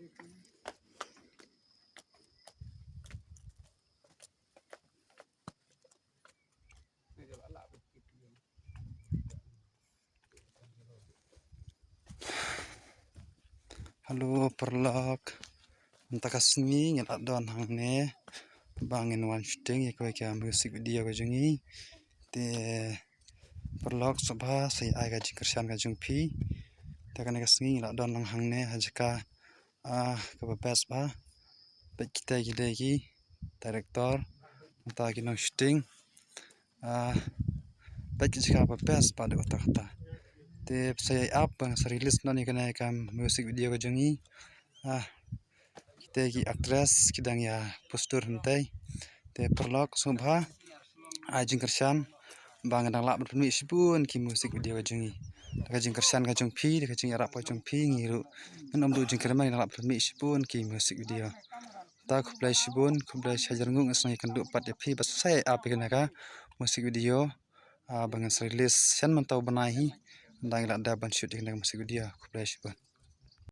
Halo perlak mentakasni ngelak don hang ne bangin one shooting ya kau musik video kau jungi te perlak sobha sai ai ga jingkersan ga jungpi te kan kasni ngelak don hang ne hajka ka best ba baik kita gilegi director ta kinong shooting baik jika best pada otak kata te saya up bang release nani kana kam music video ga jungi kita ki actress kidang ya postur hentai te perlok sobha ajing kersan bang dang lak bermi sipun ki musik video ga jungi ka jing kersan ga jung phi ka jing arap jung phi ngiru menom du jing kermai lak bermi sipun ki musik video ta khuplai sibun khuplai sajar ngung asngai kan du pat ya phi bas sai up kana ka musik video bang release san mantau banai hi dang lak da ban shoot kana musik video khuplai sibun